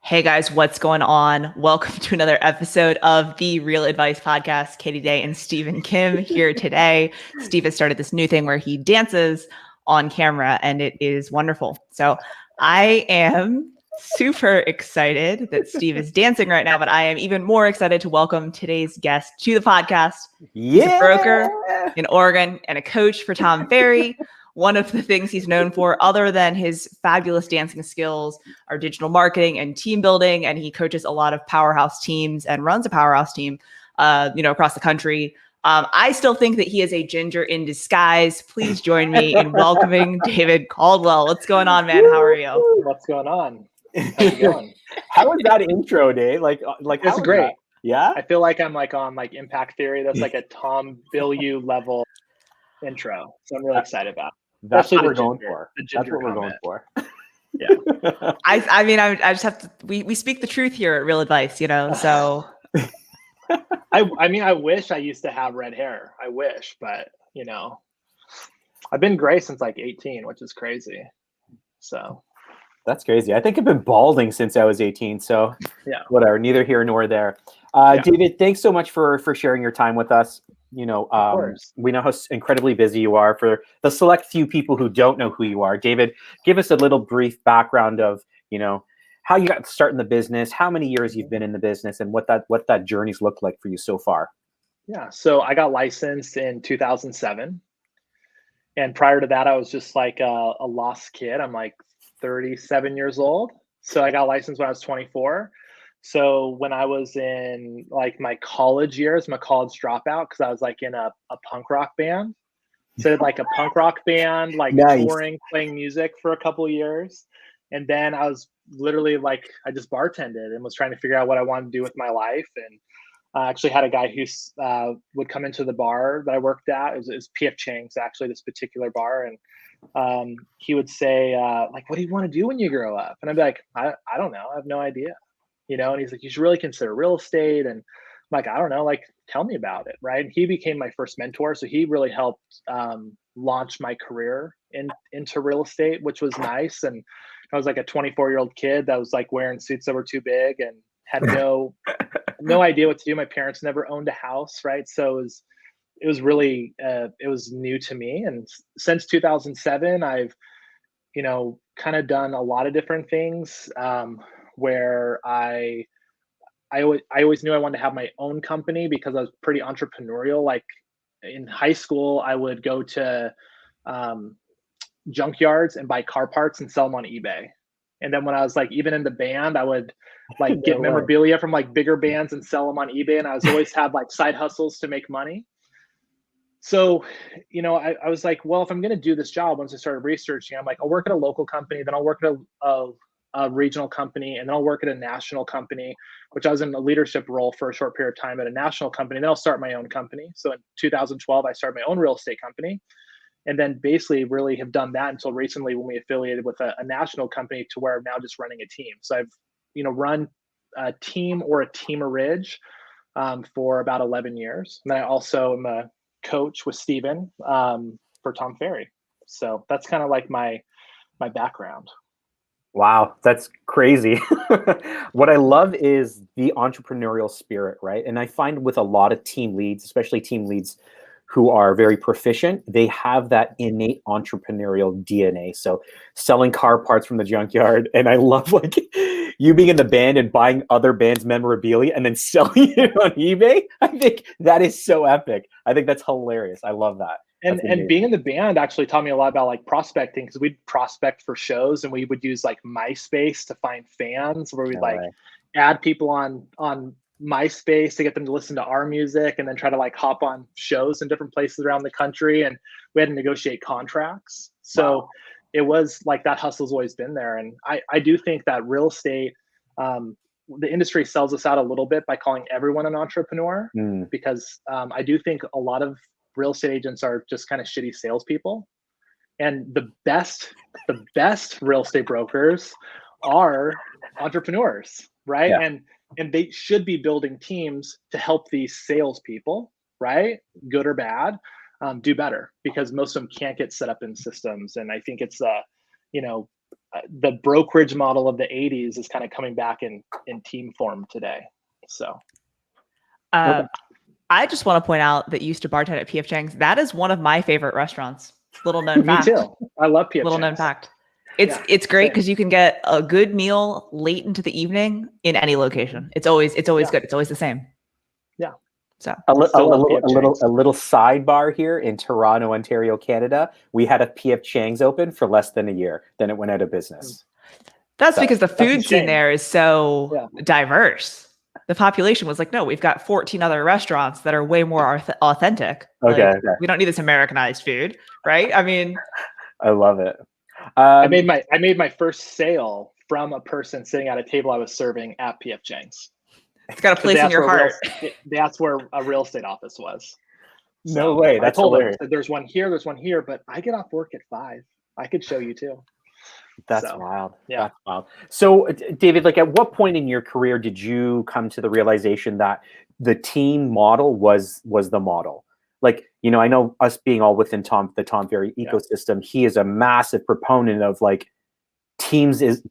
Hey guys, what's going on? Welcome to another episode of the Real Advice Podcast. Katie Day and Stephen Kim here today. Steve has started this new thing where he dances on camera, and it is wonderful. So I am super excited that Steve is dancing right now, but I am even more excited to welcome today's guest to the podcast. He's a broker in Oregon and a coach for Tom Ferry. One of the things he's known for, other than his fabulous dancing skills, are digital marketing and team building. And he coaches a lot of powerhouse teams and runs a powerhouse team, across the country. I still think that he is a ginger in disguise. Please join me in welcoming David Caldwell. What's going on, man? How are you? What's going on? How's it going? How was that intro, Dave? Like It's great. That? Yeah. I feel like I'm like on like Impact Theory. That's like a Tom Bilyeu level intro. So I'm really excited about it. That's Especially what we're going for. That's what we're going for. Yeah. I just have to, we speak the truth here at Real Advice, so. I wish I used to have red hair. I wish, but I've been gray since like 18, which is crazy. So. That's crazy. I think I've been balding since I was 18. So yeah, whatever, neither here nor there. David, thanks so much for sharing your time with us. We know how incredibly busy you are. For the select few people who don't know who you are, David, give us a little brief background of, how you got to start in the business, how many years you've been in the business, and what that journey's looked like for you so far. Yeah. So I got licensed in 2007. And prior to that, I was just like a lost kid. I'm like 37 years old. So I got licensed when I was 24. So when I was in like my college years, I'm a college dropout because I was like in a punk rock band. So I did like a punk rock band, like Nice. Touring, playing music for a couple of years. And then I was literally like, I just bartended and was trying to figure out what I wanted to do with my life. And I actually had a guy who would come into the bar that I worked at. It was P.F. Chang's, actually, this particular bar. And he would say, like, what do you want to do when you grow up? And I'd be like, I don't know. I have no idea. And he's like, you should really consider real estate. And I'm like, I don't know, like, tell me about it. Right. And he became my first mentor. So he really helped launch my career into real estate, which was nice. And I was like a 24-year-old kid that was like wearing suits that were too big and had no idea what to do. My parents never owned a house. Right. So it was really, it was new to me. And since 2007, I've, kind of done a lot of different things where I always knew I wanted to have my own company because I was pretty entrepreneurial. Like in high school, I would go to junkyards and buy car parts and sell them on eBay. And then when I was like, even in the band, I would like get memorabilia from like bigger bands and sell them on eBay. And I was always had like side hustles to make money. So, I was like, well, if I'm going to do this job, once I started researching, I'm like, I'll work at a local company, then I'll work at a regional company, and then I'll work at a national company, which I was in a leadership role for a short period of time at a national company. Then I'll start my own company. So in 2012, I started my own real estate company, and then basically really have done that until recently when we affiliated with a national company to where I'm now just running a team. So I've, run a team or a teamerage for about 11 years. And then I also am a coach with Stephen for Tom Ferry. So that's kind of like my background. Wow, that's crazy. What I love is the entrepreneurial spirit, right? And I find with a lot of team leads, especially team leads who are very proficient, they have that innate entrepreneurial DNA. So selling car parts from the junkyard. And I love like you being in the band and buying other bands' memorabilia and then selling it on eBay. I think that is so epic. I think that's hilarious. I love that. And being in the band actually taught me a lot about like prospecting, because we'd prospect for shows and we would use like MySpace to find fans, where we'd add people on MySpace to get them to listen to our music and then try to like hop on shows in different places around the country. And we had to negotiate contracts. So It was like that hustle's always been there. And I do think that real estate, the industry sells us out a little bit by calling everyone an entrepreneur, because I do think a lot of real estate agents are just kind of shitty salespeople. And the best real estate brokers are entrepreneurs, right? Yeah. And they should be building teams to help these salespeople, right, good or bad, do better, because most of them can't get set up in systems. And I think it's the brokerage model of the 80s is kind of coming back in team form today. So I just want to point out that you used to bartend at P.F. Chang's. That is one of my favorite restaurants. Little known fact. Me too. I love P.F. Little known Chang's. fact. It's great because you can get a good meal late into the evening in any location. It's always good. It's always the same. Yeah. So a little sidebar here in Toronto, Ontario, Canada. We had a P.F. Chang's open for less than a year. Then it went out of business. That's because the food scene there is so diverse. The population was like, no, we've got 14 other restaurants that are way more authentic. Okay, We don't need this Americanized food, right? I mean, I love it. I made my first sale from a person sitting at a table I was serving at P.F. Chang's. It's got a place in your heart. That's where a real estate office was. No way. That's I told hilarious. her, there's one here, but I get off work at 5. I could show you too. That's wild. Yeah. That's wild. So, David, like, at what point in your career did you come to the realization that the team model was the model? Like, you know, I know us being all within the Tom Ferry ecosystem, he is a massive proponent of like teams is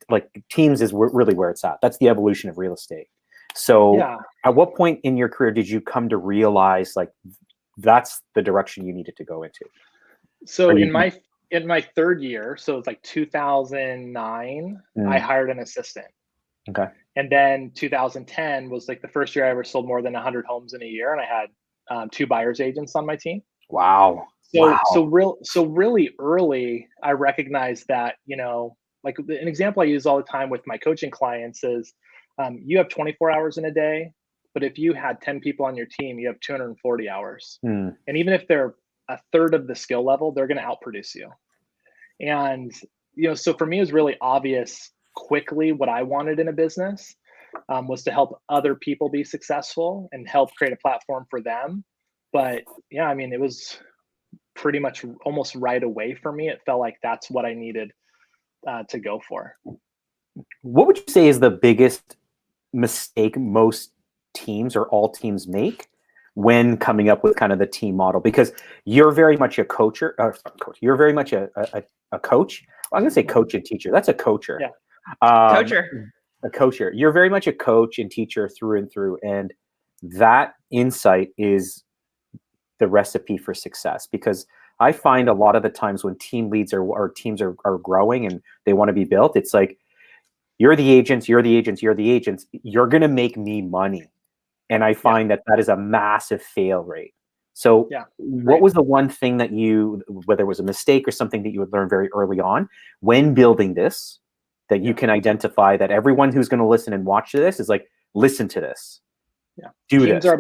really where it's at. That's the evolution of real estate. So at what point in your career did you come to realize like that's the direction you needed to go into? So in my third year, so it's like 2009, I hired an assistant. Okay. And then 2010 was like the first year I ever sold more than 100 homes in a year, and I had 2 buyer's agents on my team. Wow. So really early, I recognized that, you know, like an example I use all the time with my coaching clients is you have 24 hours in a day, but if you had 10 people on your team, you have 240 hours. And even if they're a third of the skill level, they're going to outproduce you. And, you know, so for me, it was really obvious quickly what I wanted in a business was to help other people be successful and help create a platform for them. But yeah, I mean, it was pretty much almost right away for me. It felt like that's what I needed to go for. What would you say is the biggest mistake most teams or all teams make when coming up with kind of the team model? Because you're very much a coacher. You're very much a coach. Well, I'm going to say coach and teacher. That's a coacher. Yeah. Coacher. A coacher. You're very much a coach and teacher through and through. And that insight is the recipe for success, because I find a lot of the times when team leads or teams are growing and they want to be built, it's like, you're the agents, you're the agents, you're the agents. You're going to make me money. And I find that is a massive fail rate. So what was the one thing that you, whether it was a mistake or something that you would learn very early on when building this, that you can identify that everyone who's going to listen and watch this is like, listen to this. Yeah. Do teams this.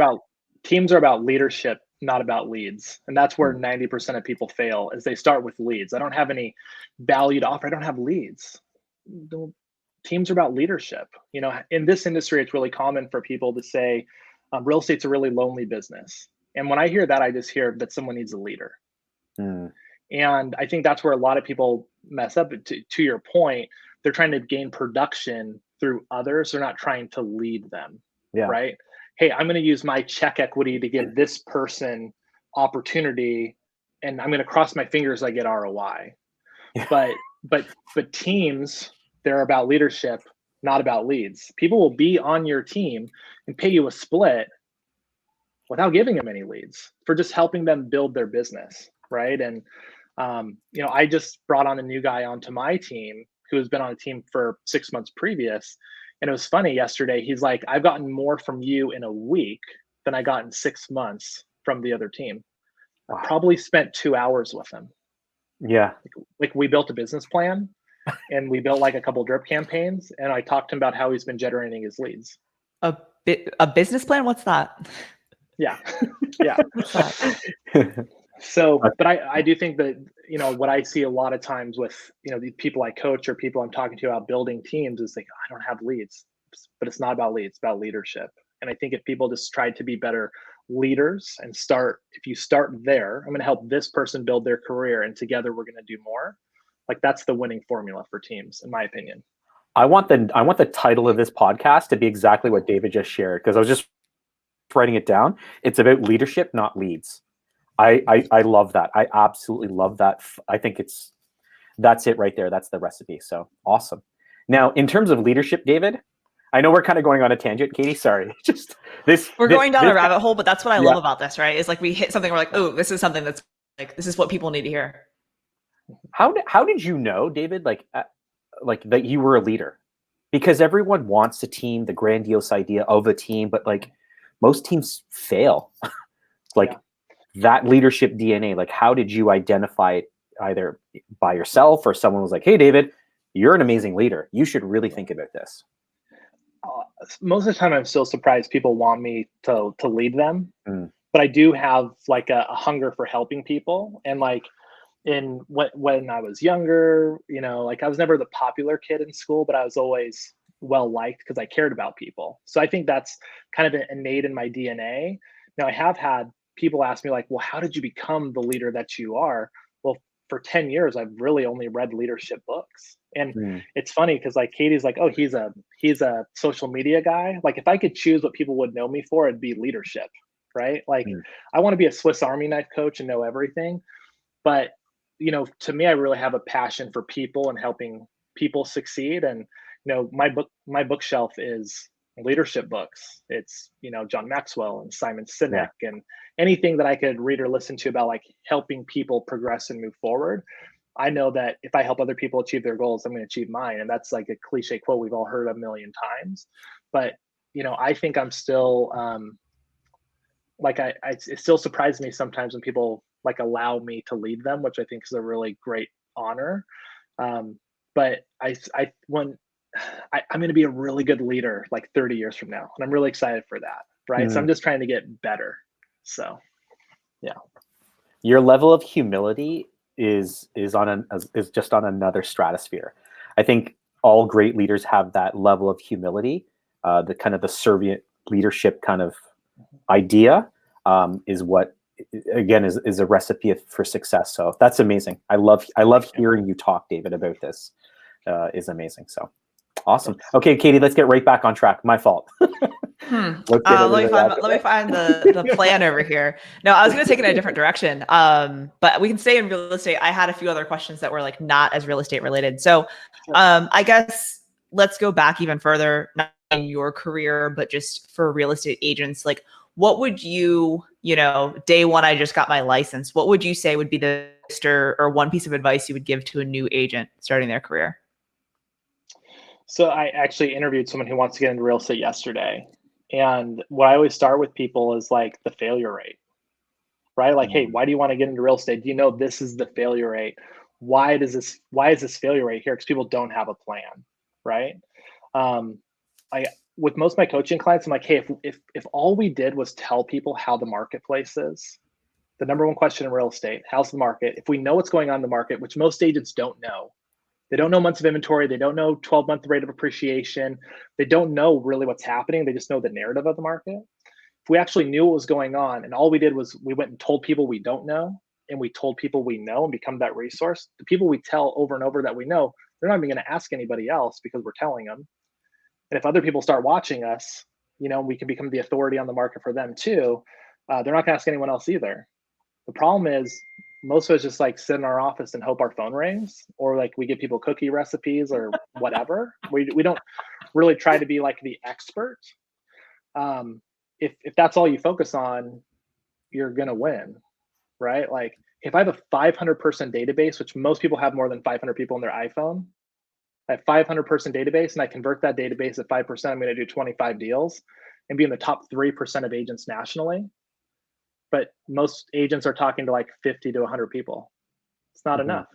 Teams are about leadership, not about leads. And that's where 90% of people fail, is they start with leads. I don't have any value to offer. I don't have leads. Teams are about leadership. You know, in this industry, it's really common for people to say, real estate's a really lonely business. And when I hear that, I just hear that someone needs a leader. And I think that's where a lot of people mess up. To your point, they're trying to gain production through others. They're not trying to lead them. Right? Hey, I'm going to use my check equity to give this person opportunity, and I'm going to cross my fingers I get ROI. But teams, they're about leadership, not about leads. People will be on your team and pay you a split without giving them any leads for just helping them build their business, right? And you know, I just brought on a new guy onto my team who has been on a team for 6 months previous. And it was funny yesterday. He's like, I've gotten more from you in a week than I got in 6 months from the other team. I probably spent 2 hours with him. Yeah. Like we built a business plan and we built like a couple drip campaigns, and I talked to him about how he's been generating his leads. A business plan? What's that? Yeah. Yeah. So, but I do think that, you know, what I see a lot of times with, you know, the people I coach or people I'm talking to about building teams is like, I don't have leads, but it's not about leads, it's about leadership. And I think if people just try to be better leaders and if you start there, I'm going to help this person build their career and together we're going to do more. Like that's the winning formula for teams, in my opinion. I want the title of this podcast to be exactly what David just shared, because I was just writing it down. It's about leadership, not leads. I love that. I absolutely love that. I think it's That's it right there. That's the recipe. So awesome. Now, in terms of leadership, David, I know we're kind of going on a tangent, Katie. Sorry. Just we're going down a rabbit hole, but that's what I love about this, right? Is like we hit something, we're like, oh, this is something that's like, this is what people need to hear. How did you know, David, like that you were a leader? Because everyone wants a team, the grandiose idea of a team, but like most teams fail. Like that leadership DNA, like how did you identify it either by yourself or someone was like, hey, David, you're an amazing leader. You should really think about this. Most of the time I'm still surprised people want me to lead them, but I do have like a hunger for helping people. And like when I was younger, you know, like I was never the popular kid in school, but I was always well liked because I cared about people. So I think that's kind of innate in my DNA. Now I have had people ask me like, well, how did you become the leader that you are? Well, for 10 years, I've really only read leadership books. And it's funny because like Katie's like, oh, he's a social media guy. Like if I could choose what people would know me for, it'd be leadership, right? Like I want to be a Swiss Army knife coach and know everything. But, you know, to me, I really have a passion for people and helping people succeed. And, you know, my bookshelf is leadership books. It's, you know, John Maxwell and Simon Sinek and anything that I could read or listen to about like helping people progress and move forward. I know that if I help other people achieve their goals, I'm going to achieve mine. And that's like a cliche quote we've all heard a million times. But, you know, I think I'm still like it still surprises me sometimes when people like allow me to lead them, which I think is a really great honor. But I'm going to be a really good leader like 30 years from now. And I'm really excited for that. Right. So I'm just trying to get better. So, yeah. Your level of humility is just on another stratosphere. I think all great leaders have that level of humility. The kind of the servant leadership kind of idea is what, again, is a recipe for success. So that's amazing. I love hearing you talk, David, about this. Is amazing. So awesome. Okay, Katie, let's get right back on track. My fault. Let me find the plan over here. No, I was going to take it in a different direction. But we can stay in real estate. I had a few other questions that were like not as real estate related. So I guess let's go back even further, not in your career, but just for real estate agents. Like what would you know, day one, I just got my license. What would you say would be the or one piece of advice you would give to a new agent starting their career? So I actually interviewed someone who wants to get into real estate yesterday. And what I always start with people is like the failure rate, right? Like, hey, why do you want to get into real estate? Do you know this is the failure rate? Why is this failure rate here? Because people don't have a plan, right? With most of my coaching clients, I'm like, hey, if all we did was tell people how the marketplace is, the number one question in real estate, how's the market? If we know what's going on in the market, which most agents don't know, they don't know months of inventory. They don't know 12-month rate of appreciation. They don't know really what's happening. They just know the narrative of the market. If we actually knew what was going on and all we did was we went and told people we don't know and we told people we know and become that resource, the people we tell over and over that we know, they're not even going to ask anybody else because we're telling them. And if other people start watching us, you know, we can become the authority on the market for them too. They're not going to ask anyone else either. The problem is most of us just like sit in our office and hope our phone rings, or like we give people cookie recipes or whatever. We don't really try to be like the expert. If that's all you focus on, you're gonna win, right? Like if I have a 500-person database, which most people have more than 500 people on their iPhone, I have 500-person database, and I convert that database at 5%. I'm going to do 25 deals and be in the top 3% of agents nationally. But most agents are talking to like 50 to 100 people. It's not enough.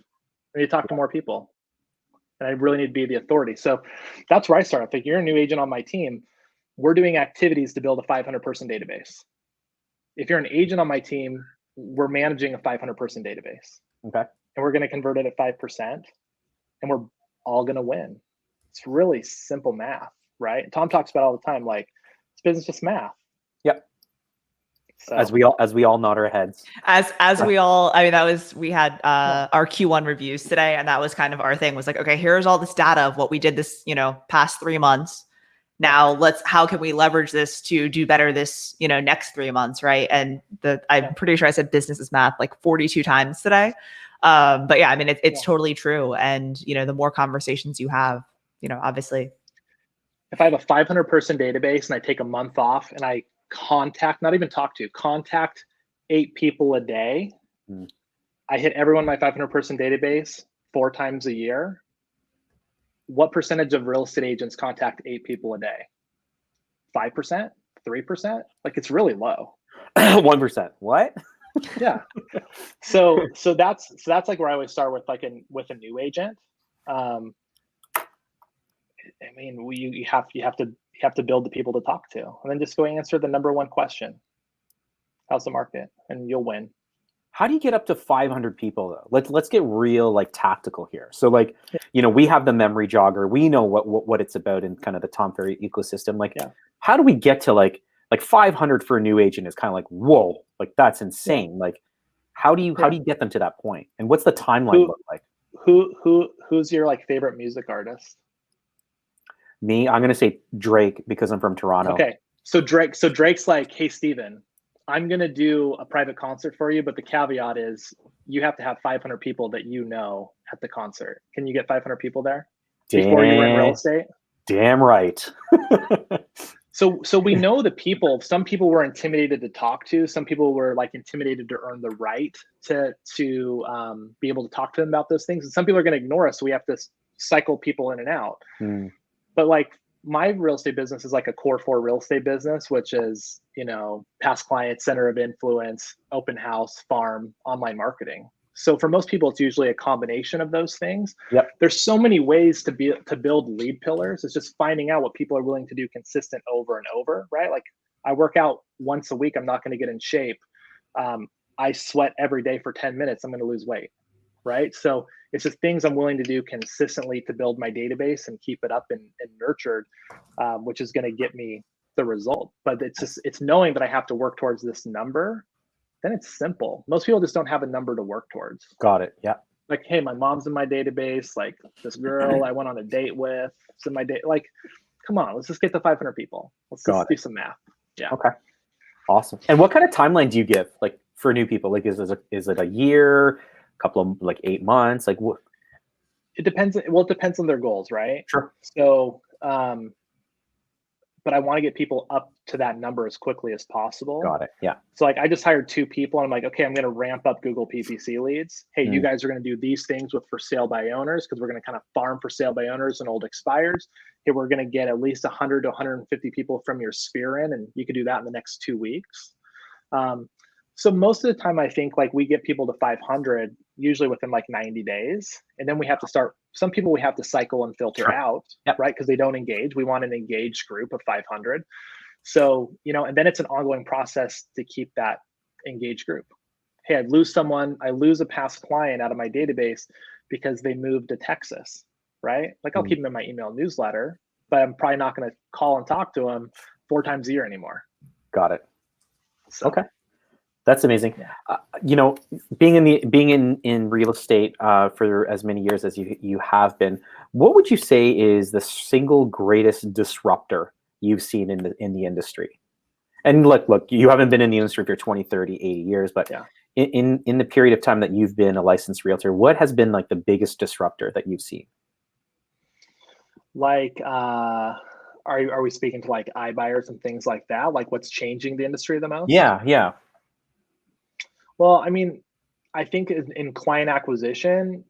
I need to talk to more people. And I really need to be the authority. So that's where I start. If you're a new agent on my team, we're doing activities to build a 500-person database. If you're an agent on my team, we're managing a 500-person database. Okay. And we're going to convert it at 5%. And we're all going to win. It's really simple math, right? Tom talks about all the time, like it's business, just math. Yep. So. As we all nod our heads. As we all, I mean, we had our Q1 reviews today, and that was kind of our thing, was like, okay, here's all this data of what we did this, you know, past 3 months. Now how can we leverage this to do better this, you know, next 3 months, right? And I'm pretty sure I said business is math like 42 times today. But yeah, I mean, it's totally true. And, the more conversations you have, obviously. If I have a 500 person database and I take a month off and I contact 8 people a day, I hit everyone in my 500 person database 4 times a year. What percentage of real estate agents contact 8 people a day? 5%? 3%? Like, it's really low. 1%. What? Yeah. So that's like where I always start with with a new agent. I mean, you have to build the people to talk to, and then just go answer the number one question: how's the market? And you'll win. How do you get up to 500 people though? Let's get real tactical here. So we have the memory jogger. We know what it's about in kind of the Tom Ferry ecosystem. How do we get to like 500 for a new agent is kind of like, whoa, that's insane. How do you get them to that point? And what's the timeline look like? Who's your favorite music artist? Me, I'm gonna say Drake because I'm from Toronto. Okay, so Drake's like, hey Steven, I'm gonna do a private concert for you, but the caveat is you have to have 500 people that at the concert. Can you get 500 people there before you rent real estate? Damn right. So we know the people. Some people were intimidated to talk to. Some people were intimidated to earn the right to be able to talk to them about those things. And some people are going to ignore us. So we have to cycle people in and out. But my real estate business is a core 4 real estate business, which is, past clients, center of influence, open house, farm, online marketing. So for most people, it's usually a combination of those things. Yep. There's so many ways to build lead pillars. It's just finding out what people are willing to do consistent over and over, right? I work out once a week. I'm not going to get in shape. I sweat every day for 10 minutes. I'm going to lose weight, right? So it's just things I'm willing to do consistently to build my database and keep it up and nurtured, which is going to get me the result. But it's knowing that I have to work towards this number. Then it's simple. Most people just don't have a number to work towards. Got it. Yeah. Hey, my mom's in my database. This girl I went on a date with, it's in my date. Come on, let's just get to 500 people. Let's just do some math. Yeah. Okay. Awesome. And what kind of timeline do you give for new people? Is it a year, a couple of 8 months? What? It depends. Well, it depends on their goals, right? Sure. So, but I want to get people up to that number as quickly as possible. Got it. Yeah. So I just hired 2 people and I'm okay, I'm going to ramp up Google PPC leads. Hey, you guys are going to do these things with for sale by owners, because we're going to kind of farm for sale by owners and old expires. Hey, we're going to get at least 100 to 150 people from your sphere in, and you could do that in the next 2 weeks. So most of the time I think we get people to 500 usually within 90 days. And then we have to start, some people we have to cycle and filter out, right? Because they don't engage. We want an engaged group of 500. So, and then it's an ongoing process to keep that engaged group. Hey, I lose a past client out of my database because they moved to Texas, right? I'll keep them in my email newsletter, but I'm probably not going to call and talk to them 4 times a year anymore. Got it. So, okay. That's amazing. Yeah. Being in real estate for as many years as you have been, what would you say is the single greatest disruptor you've seen in the industry? And look, you haven't been in the industry for 20, 30, 80 years, but in the period of time that you've been a licensed realtor, what has been the biggest disruptor that you've seen? Are we speaking to iBuyers and things like that? What's changing the industry the most? Yeah. Well, I mean, I think in client acquisition,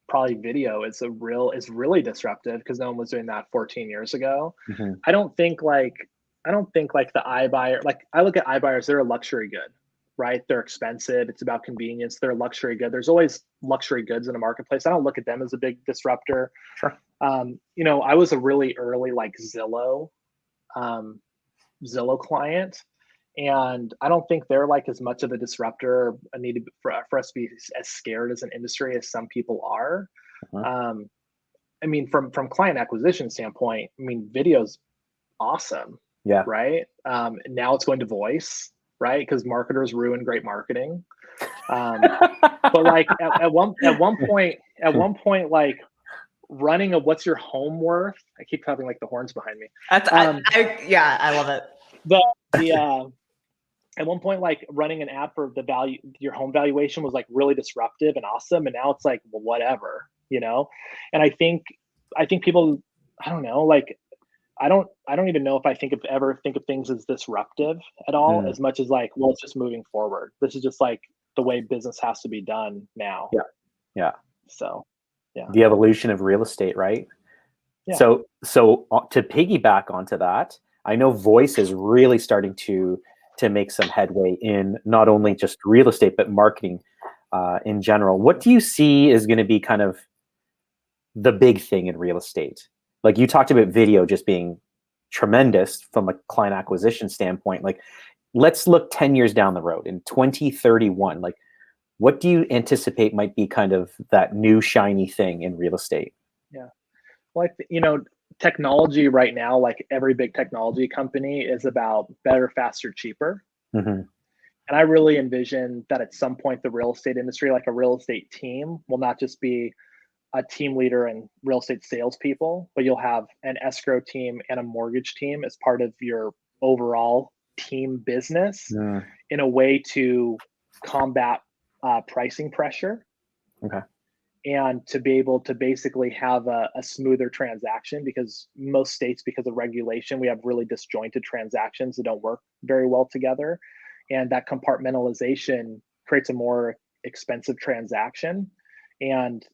probably video is really disruptive because no one was doing that 14 years ago. Mm-hmm. I don't think the iBuyer, I look at iBuyers, they're a luxury good, right? They're expensive. It's about convenience. They're a luxury good. There's always luxury goods in a marketplace. I don't look at them as a big disruptor. Sure. I was a really early Zillow client. And I don't think they're as much of a disruptor. I need for us to be as scared as an industry as some people are. Uh-huh. I mean, from client acquisition standpoint, I mean, video's awesome. Yeah. Right. Now it's going to voice, right? Because marketers ruin great marketing. But at one point, running a what's your home worth? I keep having the horns behind me. I love it. at one point, like running an ad for your home valuation was like really disruptive and awesome. And now it's like, well, whatever, you know? And I think people, I don't know, like, I don't even know if ever think of things as disruptive at all, Mm. as much as like, well, it's just moving forward. This is just like the way business has to be done now. Yeah. Yeah. So, yeah. The evolution of real estate, right? Yeah. So to piggyback onto that, I know voice is really starting to make some headway in not only just real estate, but marketing in general. What do you see is going to be kind of the big thing in real estate? Like you talked about video just being tremendous from a client acquisition standpoint. Like let's look 10 years down the road in 2031. Like what do you anticipate might be kind of that new shiny thing in real estate? Yeah. Like, technology right now, like every big technology company is about better, faster, cheaper. Mm-hmm. And I really envision that at some point the real estate industry, like a real estate team, will not just be a team leader and real estate salespeople, but you'll have an escrow team and a mortgage team as part of your overall team business Mm. in a way to combat pricing pressure. Okay. And to be able to basically have a smoother transaction, because most states, because of regulation, we have really disjointed transactions that don't work very well together. And that compartmentalization creates a more expensive transaction. And,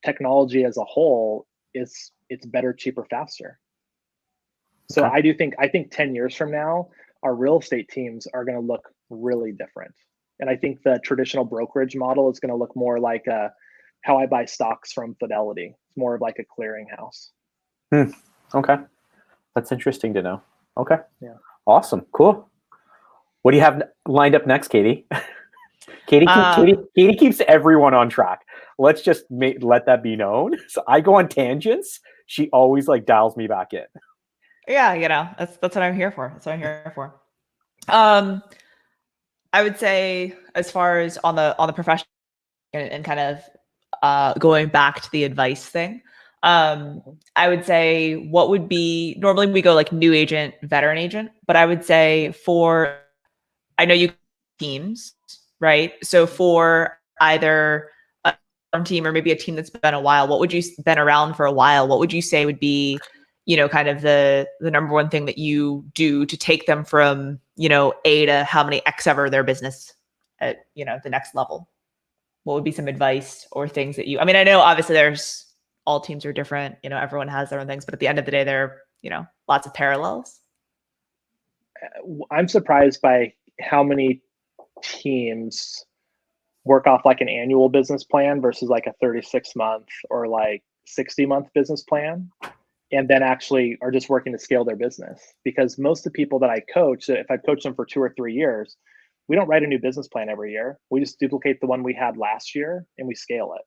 technology as a whole it's better, cheaper, faster. So Okay. I think 10 years from now, our real estate teams are going to look really different. And I think the traditional brokerage model is going to look more like how I buy stocks from Fidelity. It's more of like a clearinghouse. Okay. That's interesting to know. Okay. Yeah. Awesome. Cool. What do you have lined up next, Katie? Katie keeps everyone on track. Let's just let that be known. So I go on tangents. She always like dials me back in. Yeah, that's what I'm here for. That's what I'm here for. I would say, as far as on the professional and kind of going back to the advice thing, I would say what would be, normally we go like new agent, veteran agent, but I would say I know you teams, right? So for either a team or maybe a team that's been around for a while, what would you say would be, kind of the number one thing that you do to take them from, A to how many X ever their business at, the next level? What would be some advice or things that I know obviously all teams are different, everyone has their own things, but at the end of the day, there are, lots of parallels. I'm surprised by how many teams work off like an annual business plan versus like a 36-month or like 60-month business plan, and then actually are just working to scale their business. Because most of the people that I coach, if I've coached them for 2 or 3 years, we don't write a new business plan every year. We just duplicate the one we had last year and we scale it.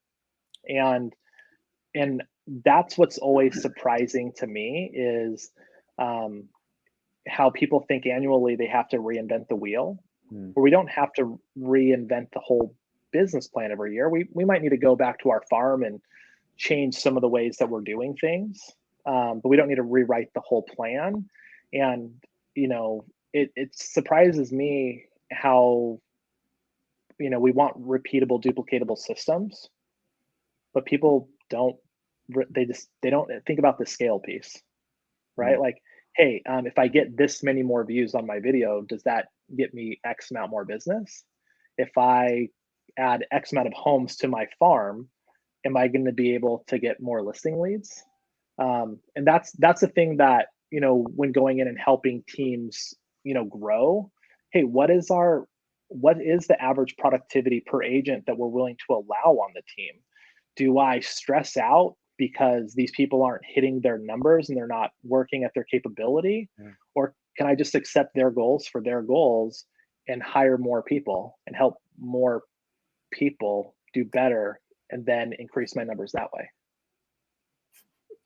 And that's what's always surprising to me is how people think annually they have to reinvent the wheel. Where we don't have to reinvent the whole business plan every year. We might need to go back to our farm and change some of the ways that we're doing things, but we don't need to rewrite the whole plan. And it surprises me how we want repeatable, duplicatable systems, but people don't. They don't think about the scale piece, right? Like, hey, if I get this many more views on my video, does that get me X amount more business? If I add X amount of homes to my farm, am I going to be able to get more listing leads? And that's the thing that, when going in and helping teams, grow, hey, what is the average productivity per agent that we're willing to allow on the team? Do I stress out because these people aren't hitting their numbers and they're not working at their capability? Or can I just accept their goals for their goals and hire more people and help more people do better and then increase my numbers that way?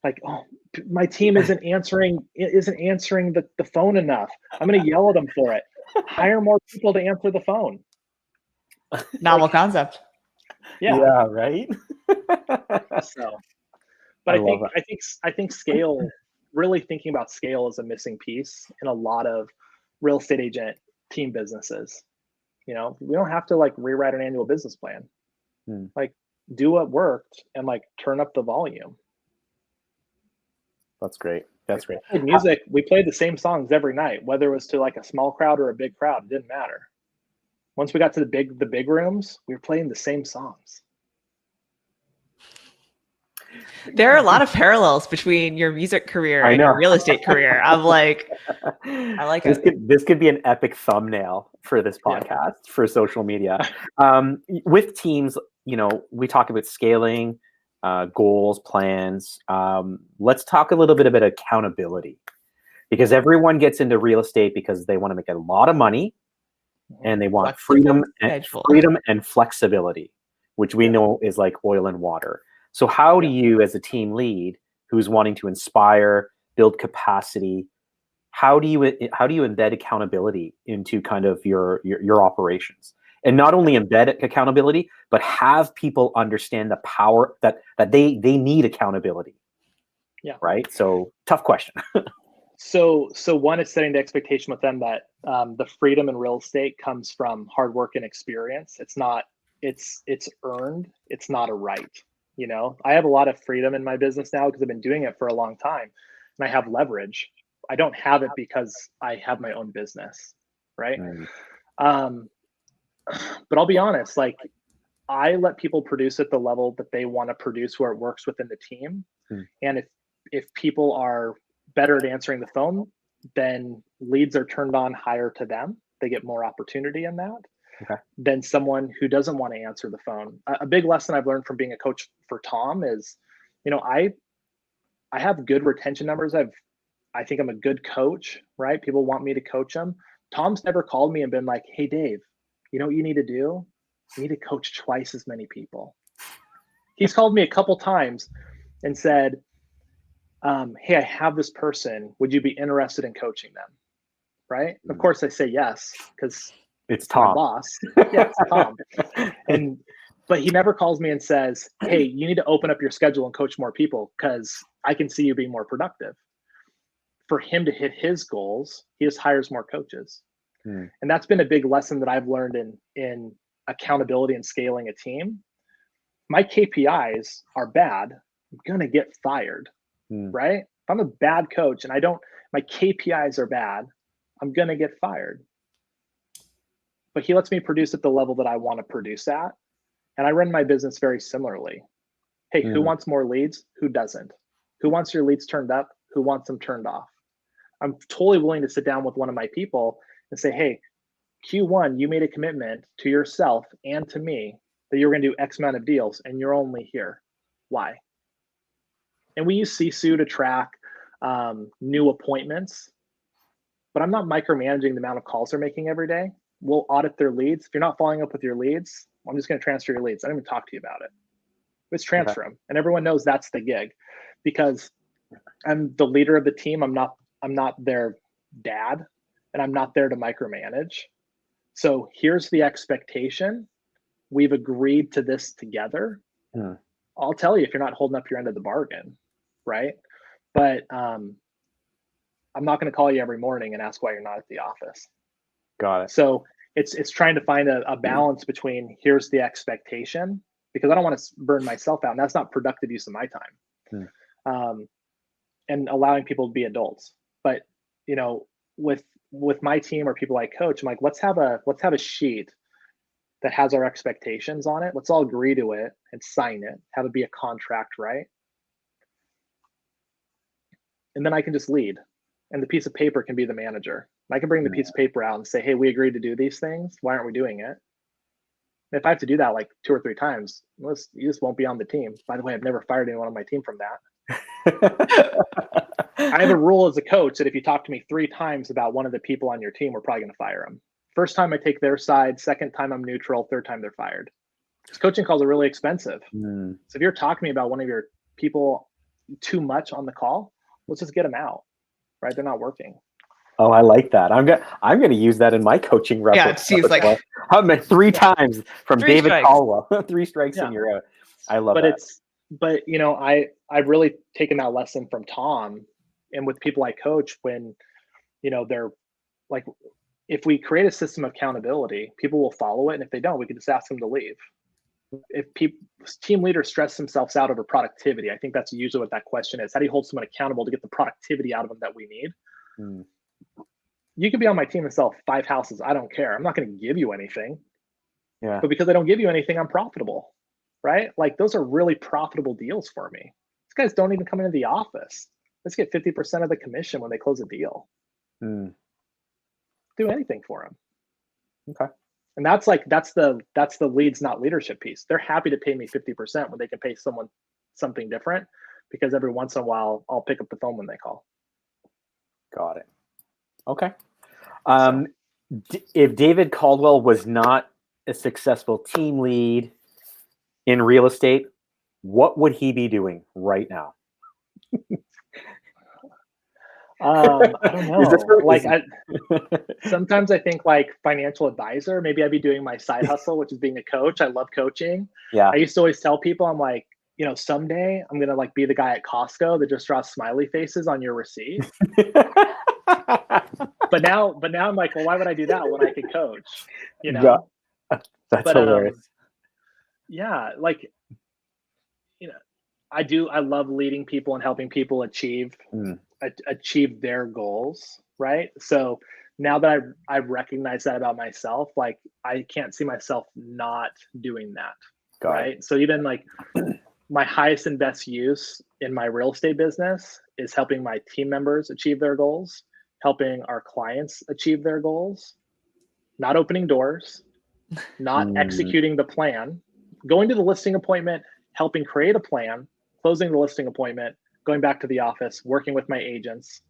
Like, oh, my team isn't answering the phone enough. I'm going to yell at them for it. Hire more people to answer the phone. Novel concept. Yeah, right. So, but I think scale, really thinking about scale is a missing piece in a lot of real estate agent team businesses. You know, we don't have to like rewrite an annual business plan. Like do what worked and like turn up the volume. That's great. That's great. In music, we played the same songs every night, whether it was to like a small crowd or a big crowd, it didn't matter. Once we got to the big rooms, we were playing the same songs. There are a lot of parallels between your music career and your real estate career. I'm like, I like it. This could be an epic thumbnail for this podcast for social media. With teams, you know, we talk about scaling, goals, plans. Let's talk a little bit about accountability, because everyone gets into real estate because they want to make a lot of money and they want freedom and flexibility, which we know is like oil and water. So how do you, as a team lead who's wanting to inspire, build capacity, how do you embed accountability into kind of your operations? And not only embed accountability, but have people understand the power that they need accountability. Yeah. Right. So tough question. So one is setting the expectation with them that the freedom in real estate comes from hard work and experience. It's earned. It's not a right. You know, I have a lot of freedom in my business now because I've been doing it for a long time and I have leverage. I don't have it because I have my own business. Right. But I'll be honest, like I let people produce at the level that they want to produce where it works within the team. And if people are better at answering the phone, then leads are turned on higher to them. They get more opportunity in that. Than someone who doesn't want to answer the phone. A big lesson I've learned from being a coach for Tom is, you know, I have good retention numbers. I think I'm a good coach, right? People want me to coach them. Tom's never called me and been like, hey, Dave, you know what you need to do? You need to coach twice as many people. He's called me a couple times and said, hey, I have this person. Would you be interested in coaching them? Right? Of course I say yes, because it's Tom. My boss. Yeah, it's Tom. But he never calls me and says, hey, you need to open up your schedule and coach more people because I can see you being more productive. For him to hit his goals, he just hires more coaches. And that's been a big lesson that I've learned in accountability and scaling a team. My KPIs are bad. I'm going to get fired, right? If I'm a bad coach and my KPIs are bad, I'm going to get fired. But he lets me produce at the level that I want to produce at. And I run my business very similarly. Hey, who wants more leads? Who doesn't? Who wants your leads turned up? Who wants them turned off? I'm totally willing to sit down with one of my people and say, hey, Q1, you made a commitment to yourself and to me that you're going to do X amount of deals and you're only here. Why? And we use Sisu to track new appointments, but I'm not micromanaging the amount of calls they're making every day. We'll audit their leads. If you're not following up with your leads, I'm just going to transfer your leads. I don't even talk to you about it. Let's transfer them. And everyone knows that's the gig because I'm the leader of the team. I'm not their dad and I'm not there to micromanage. So here's the expectation. We've agreed to this together. I'll tell you if you're not holding up your end of the bargain, right? But I'm not going to call you every morning and ask why you're not at the office. Got it. So it's trying to find a balance between here's the expectation, because I don't want to burn myself out, and that's not productive use of my time. And allowing people to be adults. But you know, with my team or people I coach, I'm like, let's have a sheet that has our expectations on it. Let's all agree to it and sign it. Have it be a contract, right? And then I can just lead, and the piece of paper can be the manager. I can bring the piece of paper out and say, hey, we agreed to do these things. Why aren't we doing it? And if I have to do that like 2 or 3 times, you just won't be on the team. By the way, I've never fired anyone on my team from that. I have a rule as a coach that if you talk to me 3 times about one of the people on your team, we're probably going to fire them. First time I take their side, second time I'm neutral, third time they're fired. Because coaching calls are really expensive. So if you're talking to me about one of your people too much on the call, let's just get them out, right? They're not working. Oh, I like that. I'm gonna use that in my coaching repertoire. Yeah, it seems like I'm at 3 times from 3 David strikes. Caldwell. 3 strikes and you're out. I love that. But you know, I've really taken that lesson from Tom, and with people I coach when, you know, they're like if we create a system of accountability, people will follow it. And if they don't, we can just ask them to leave. If team leaders stress themselves out over productivity, I think that's usually what that question is. How do you hold someone accountable to get the productivity out of them that we need? You could be on my team and sell 5 houses. I don't care. I'm not going to give you anything. Yeah. But because I don't give you anything, I'm profitable, right? Like those are really profitable deals for me. These guys don't even come into the office. Let's get 50% of the commission when they close a deal. Do anything for them. Okay. And that's the leads, not leadership piece. They're happy to pay me 50% when they can pay someone something different, because every once in a while I'll pick up the phone when they call. Got it. Okay. If David Caldwell was not a successful team lead in real estate, what would he be doing right now? I don't know. Sometimes I think like financial advisor. Maybe I'd be doing my side hustle, which is being a coach. I love coaching. Yeah. I used to always tell people, I'm like, someday I'm gonna like be the guy at Costco that just draws smiley faces on your receipt. But now I'm like, well, why would I do that when I could coach? Yeah. That's hilarious. Yeah, like I love leading people and helping people achieve their goals, right? So now that I recognize that about myself, like I can't see myself not doing that. Right. So even like my highest and best use in my real estate business is helping my team members achieve their goals, helping our clients achieve their goals, not opening doors, not executing the plan, going to the listing appointment, helping create a plan, closing the listing appointment, going back to the office, working with my agents,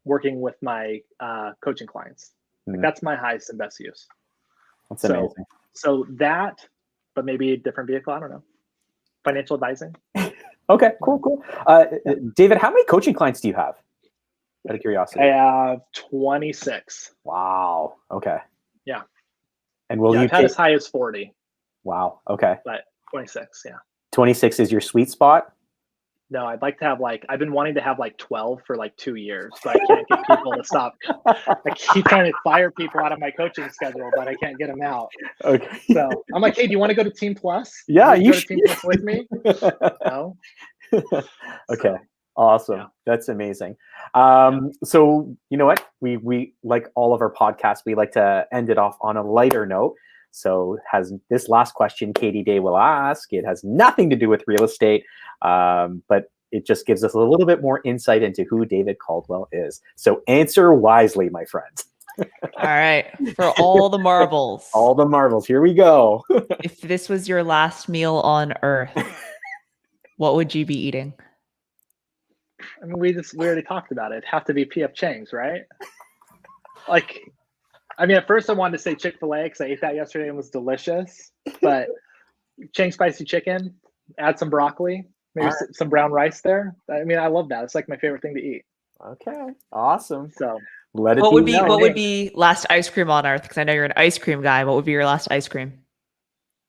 working with my coaching clients. Like that's my highest and best use. That's amazing. So that, but maybe a different vehicle. I don't know. Financial advising. Okay, cool. David, how many coaching clients do you have? Out of curiosity. I have 26. Wow. Okay. Yeah. And I've had as high as 40. Wow. Okay. But 26, yeah. 26 is your sweet spot? No, I'd like to have I've been wanting to have 12 for 2 years, but I can't get people to stop. I keep trying to fire people out of my coaching schedule, but I can't get them out. Okay. So I'm like, hey, do you want to go to Team Plus? Yeah, you should. Team Plus with me? No. Okay. Awesome. Yeah. That's amazing. So you know what? We like all of our podcasts, we like to end it off on a lighter note. So has this last question Katie Day will ask, it has nothing to do with real estate, but it just gives us a little bit more insight into who David Caldwell is. So answer wisely, my friends. All right. For all the marbles. All the marbles. Here we go. If this was your last meal on earth, what would you be eating? I mean, we already talked about it. It'd have to be P.F. Chang's, right? At first I wanted to say Chick-fil-A because I ate that yesterday and it was delicious. But Chang spicy chicken, add some broccoli, maybe some brown rice there. I mean, I love that. It's like my favorite thing to eat. Okay, awesome. So let it what be. What would be last ice cream on earth? Because I know you're an ice cream guy. What would be your last ice cream?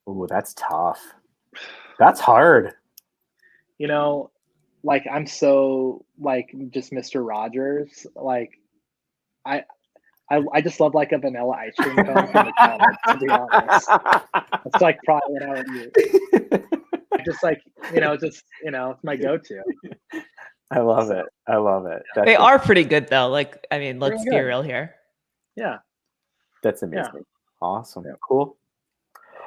Ooh, that's tough. That's hard. I'm so just Mr. Rogers. I just love a vanilla ice cream cone from McDonald's, to be honest. It's probably what I would use. It's my go-to. I love it. They are pretty good though. Let's be real here. Yeah. That's amazing. Yeah. Awesome. Yeah. Cool.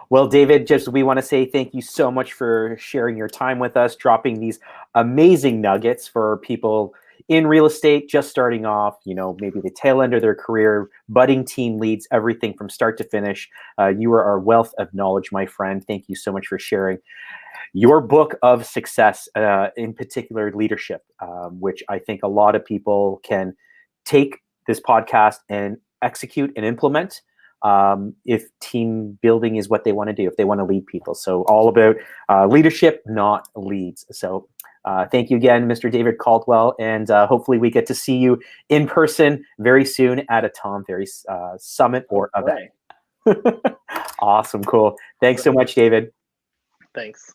Well, David, we want to say thank you so much for sharing your time with us, dropping these amazing nuggets for people in real estate, just starting off, maybe the tail end of their career, budding team leads, everything from start to finish. You are our wealth of knowledge, my friend. Thank you so much for sharing your book of success, in particular leadership, which I think a lot of people can take this podcast and execute and implement. If team building is what they want to do, if they want to lead people. So all about leadership, not leads. So thank you again, Mr. David Caldwell. And hopefully we get to see you in person very soon at a Tom Ferry summit or event. Awesome. Cool. Thanks so much, David. Thanks.